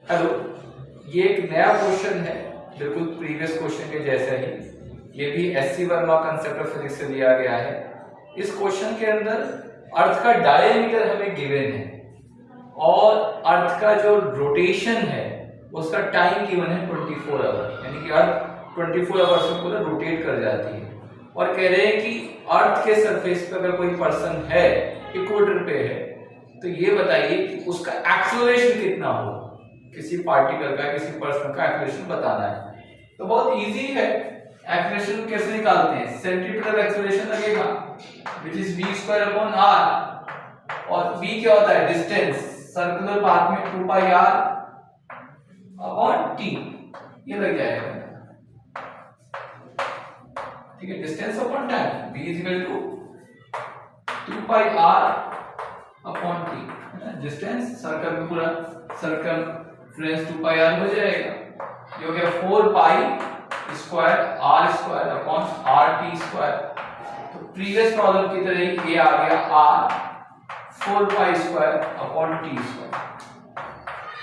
Hello, ये एक नया क्वेश्चन है, बिल्कुल प्रीवियस क्वेश्चन के जैसा ही। ये भी SC Verma concept of physics से लिया गया है। इस क्वेश्चन के अंदर अर्थ का डायमीटर हमें गिवन है और अर्थ का जो रोटेशन है उसका टाइम गिवन है 24 आवर, यानी कि अर्थ 24 आवर्स में पूरा रोटेट कर जाती है। और कह रहे हैं कि अर्थ के सरफेस पे अगर कोई पर्सन है, इक्वेटर पे है, तो ये बताइए कि उसका एक्सेलरेशन कितना हो। किसी पार्टिकल का, किसी पर्सन का एक्सेलरेशन बताना है। तो बहुत इजी है। एक्सेलरेशन कैसे निकालते हैं? सेंट्रीपिटल एक्सेलरेशन लगेगा व्हिच इज v²/r, और v क्या होता है? डिस्टेंस सर्कुलर पाथ में 2πr/t, ये लग जाएगा। ठीक है, distance upon time v = 2πr/t। Distance circle में, पूरा सर्कल फ्रेंस 2πr हो जाएगा। ये हो गया 4π² r²/rt²। तो प्रीवियस प्रॉब्लम की तरह ही ये आ गया r 4π²/t²।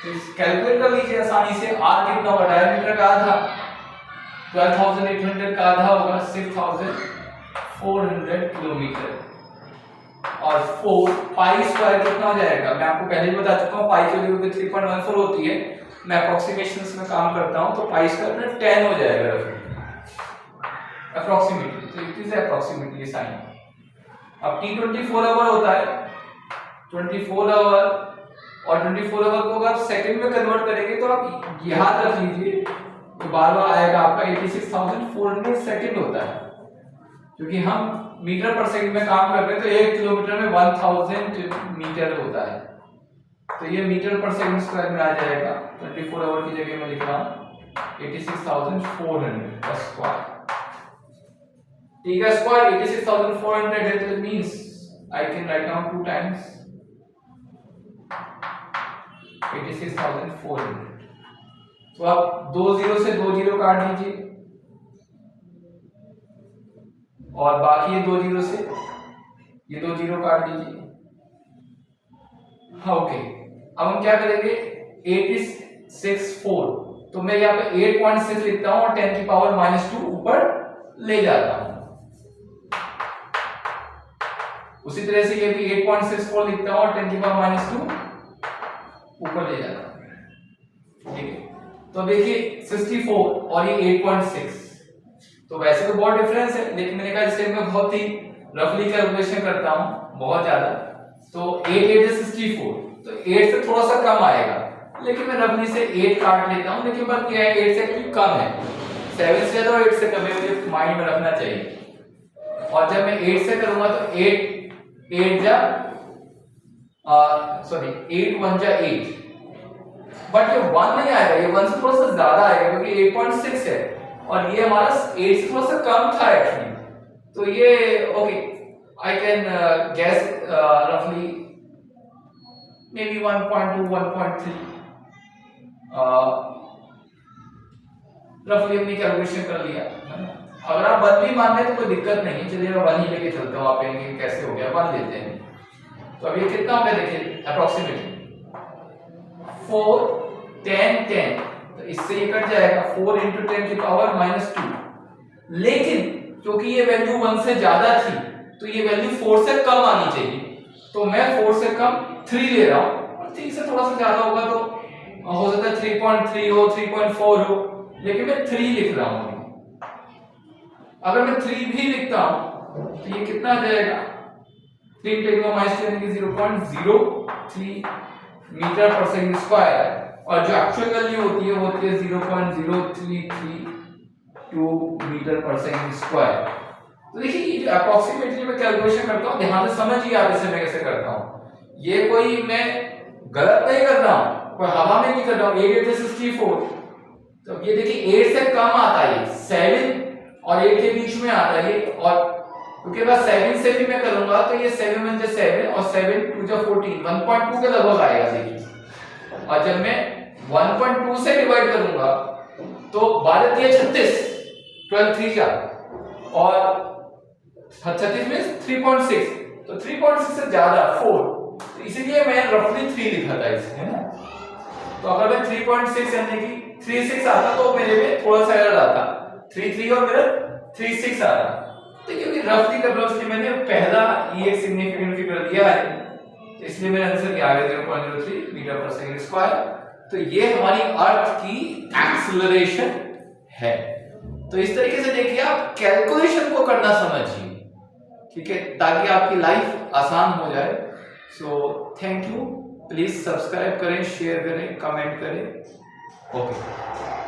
तो कैलकुलेट कर लीजिए आसानी से। r कितना होगा? डायमीटर का आधा, 12,800 का आधा होगा 6,400 किलोमीटर। और 4π² कितना हो जाएगा? मैं आपको पहले ही बता चुका हूं, पाई की वैल्यू 3.14 होती है। मैं अप्रोक्सीमेशंस में काम करता हूं, तो π² में 10 हो जाएगा अप्रोक्सीमेटली। तो इट इज अप्रोक्सीमेटली साइन। अब t 24 आवर होता है, 24 आवर, और 24 आवर को अगर सेकंड में कन्वर्ट करेंगे तो आप याद रख लीजिए, तो बार-बार आएगा आपका 86,400 सेकंड होता है। क्योंकि हम मीटर पर सेकंड में काम करते हैं, तो 1 किलोमीटर में 1000 मीटर होता है। तो ये मीटर पर सेकंड स्क्वायर में आ जाएगा। 24 आवर की जगह मैं लिख रहा हूं 86,400 का स्क्वायर। ठीक है, स्क्वायर 86,400 है, तो it means I can write down 2 times 86,400। तो आप 2 0 से 2 0 काट दीजिए, और बाकी ये 2 0 से ये 2 0 काट दीजिए। हाँ, ओके। अब हम क्या करेंगे? 864, तो मैं यहाँ पे 8.6 लिखता हूँ और 10⁻² ऊपर ले जाता हूँ। उसी तरह से ये भी 8.64 लिखता हूँ और 10⁻² ऊपर ले जाता हूँ। ठीक है, तो देखिए 64 और ये 8.6, तो वैसे तो बहुत डिफरेंस है, लेकिन मैंने कहा इससे मैं बहुत ही रफली कैलकुलेशन करता हूं, बहुत ज्यादा। तो 8 8 is 64, तो 8 से थोड़ा सा कम आएगा, लेकिन मैं रफली से 8 काट लेता हूं। लेकिन बात क्या है, 8 से एक्चुअली कम है, 7 से तो 8 से कम है, मुझे माइंड में रखना चाहिए। और जब मैं 8 से करूंगा तो 8 1 जा 8, बट ये 1 नहीं आएगा, ये 1 से थोड़ा सा ज्यादा आएगा, क्योंकि 8.6 है और ये हमारा 8 से थोड़ा सा कम था एक्चुअली। तो ये ओके, आई कैन गेस रफली मे बी 1.2 1.3 रफली हमने कैलकुलेशन कर लिया। अगर आप 1 भी मान लें तो कोई दिक्कत नहीं है, चलिए मैं 1 ही लेके चलता हूँ। आप कहेंगे कैसे हो गया, 1 लेते हैं। तो अब ये कितना हो गया देखिए अप्रोक्सीमेटली 4 10 10, तो इससे ये कट जाएगा 4 × 10⁻²। लेकिन क्योंकि ये वैल्यू 1 से ज्यादा थी, तो ये वैल्यू 4 से कम आनी चाहिए, तो मैं 4 से कम 3 ले रहा हूं। और 3 से थोड़ा सा ज्यादा होगा तो हो सकता है 3.3 हो, 3.4 हो, लेकिन मैं 3 लिख रहा हूं। अगर मैं 3 भी लिखता हूं तो ये कितना आ जाएगा? 3 × 10⁻², 0.03 मीटर पर सेकंड स्क्वायर, और जो एक्चुअल वैल्यू होती है वो होती है 0.0332 मीटर पर सेकंड स्क्वायर। तो देखिए ये अप्रोक्सीमेटली मैं कैलकुलेशन करता हूँ, ध्यान से समझिए आप इसे मैं कैसे करता हूँ। ये कोई मैं गलत नहीं कर रहा हूँ, कोई हवा में नहीं कर रहा हूँ। 8 8 64, तो ये देखिए 8 से कम आता है, 7 और 8 के बीच में आता है। और क्योंकि बस 7 से भी मैं करूंगा तो ये 7 1 जा 7 और 7 2 जा 14, 1.2 के लगभग आएगा देखिए। और जब मैं 1.2 से डिवाइड करूंगा तो 12 3 36, 12 3 जा, और 36 में 3.6, तो 3.6 से ज्यादा 4, तो इसीलिए मैं रफली 3 लिखा था इसमें, है ना। तो अगर मैं 3.6 यानी कि 36 आता तो मेरे में थोड़ा सा एरर आता, 33 और मेरा 36 आ रहा। तो क्योंकि रफली कर लो इसलिए मैंने पहला ये एक सिग्निफिकेंट फिगर दिया है, इसलिए मेरा आंसर क्या आ गया 0.03 मीटर पर सेकंड स्क्वायर। तो ये हमारी अर्थ की एक्सीलरेशन है। तो इस तरीके से देखिए आप कैलकुलेशन को करना समझिए, ठीक है, ताकि आपकी लाइफ आसान हो जाए। So thank you, please subscribe करें, शेयर करें, कमेंट करें। ओके।